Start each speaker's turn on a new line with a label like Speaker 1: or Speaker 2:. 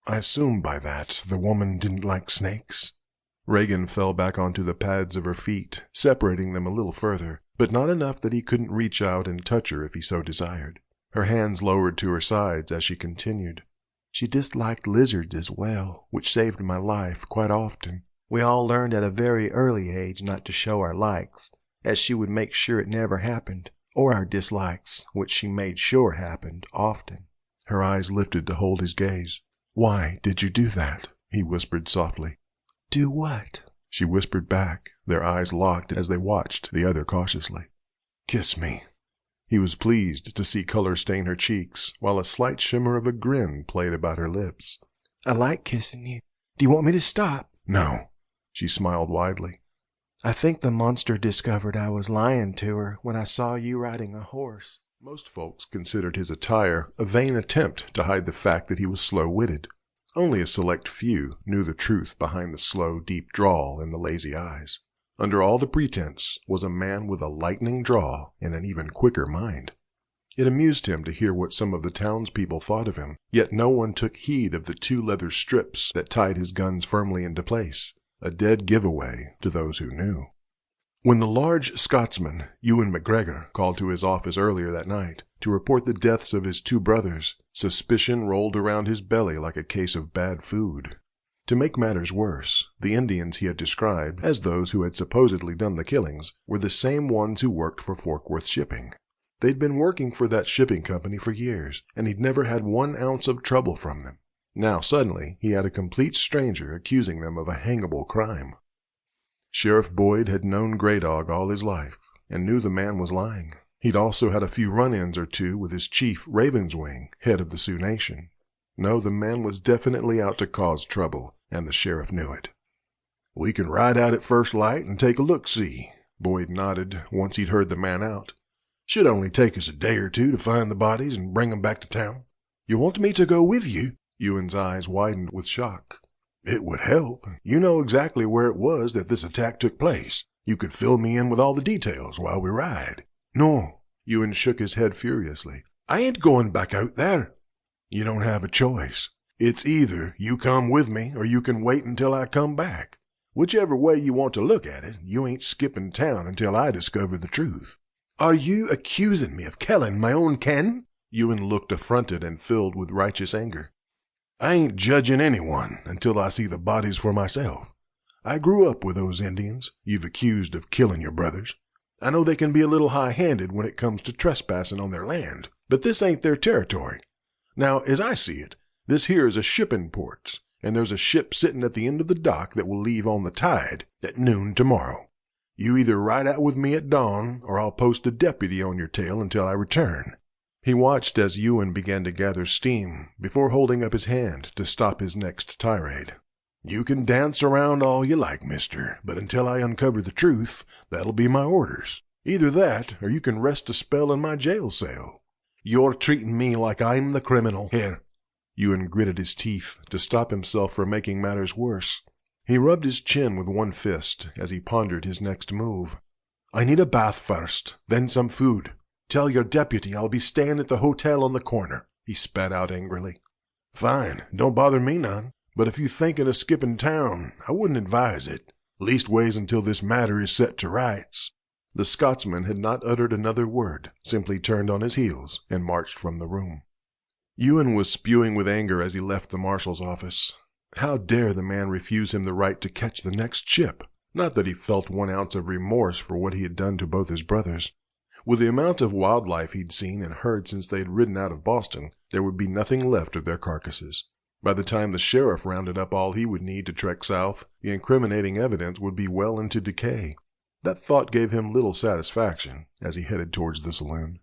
Speaker 1: I assume by that the woman didn't like snakes. Reagan fell back onto the pads of her feet, separating them a little further, but not enough that he couldn't reach out and touch her if he so desired. Her hands lowered to her sides as she continued. She disliked lizards as well, which saved my life quite often. We all learned at a very early age not to show our likes, as she would make sure it never happened, or our dislikes, which she made sure happened often. Her eyes lifted to hold his gaze. Why did you do that? He whispered softly. Do what? She whispered back, their eyes locked as they watched the other cautiously. Kiss me. He was pleased to see color stain her cheeks, while a slight shimmer of a grin played about her lips. I like kissing you. Do you want me to stop? No. She smiled widely. I think the monster discovered I was lying to her when I saw you riding a horse. Most folks considered his attire a vain attempt to hide the fact that he was slow-witted. Only a select few knew the truth behind the slow, deep drawl in the lazy eyes. Under all the pretense was a man with a lightning draw and an even quicker mind. It amused him to hear what some of the townspeople thought of him, yet no one took heed of the 2 leather strips that tied his guns firmly into place, a dead giveaway to those who knew. When the large Scotsman, Ewan McGregor, called to his office earlier that night to report the deaths of his 2 brothers, suspicion rolled around his belly like a case of bad food. To make matters worse, the Indians he had described as those who had supposedly done the killings were the same ones who worked for Forkworth Shipping. They'd been working for that shipping company for years, and he'd never had 1 ounce of trouble from them. Now suddenly he had a complete stranger accusing them of a hangable crime. Sheriff Boyd had known Grey Dog all his life, and knew the man was lying. He'd also had a few run-ins or two with his chief, Ravenswing, head of the Sioux Nation. No, the man was definitely out to cause trouble, and the sheriff knew it. We can ride out at first light and take a look-see, Boyd nodded once he'd heard the man out. Should only take us a day or 2 to find the bodies and bring them back to town. You want me to go with you? Ewan's eyes widened with shock. It would help. You know exactly where it was that this attack took place. You could fill me in with all the details while we ride. No, Ewan shook his head furiously. I ain't going back out there. You don't have a choice. It's either you come with me or you can wait until I come back. Whichever way you want to look at it, you ain't skipping town until I discover the truth. Are you accusing me of killing my own kin? Ewan looked affronted and filled with righteous anger. I ain't judging anyone until I see the bodies for myself. I grew up with those Indians you've accused of killing your brothers. I know they can be a little high-handed when it comes to trespassing on their land, but this ain't their territory. Now, as I see it, this here is a shipping port, and there's a ship sitting at the end of the dock that will leave on the tide at noon tomorrow. You either ride out with me at dawn, or I'll post a deputy on your tail until I return. He watched as Ewan began to gather steam before holding up his hand to stop his next tirade. You can dance around all you like, mister, but until I uncover the truth, that'll be my orders. Either that, or you can rest a spell in my jail cell. You're treating me like I'm the criminal here. Ewan gritted his teeth to stop himself from making matters worse. He rubbed his chin with one fist as he pondered his next move. I need a bath first, then some food. Tell your deputy I'll be staying at the hotel on the corner, he spat out angrily. Fine, don't bother me none. But if you thinking of skipping town, I wouldn't advise it. Leastways until this matter is set to rights. The Scotsman had not uttered another word, simply turned on his heels and marched from the room. Ewan was spewing with anger as he left the marshal's office. How dare the man refuse him the right to catch the next ship? Not that he felt 1 ounce of remorse for what he had done to both his brothers. With the amount of wildlife he'd seen and heard since they had ridden out of Boston, there would be nothing left of their carcasses. By the time the sheriff rounded up all he would need to trek south, the incriminating evidence would be well into decay. That thought gave him little satisfaction as he headed towards the saloon.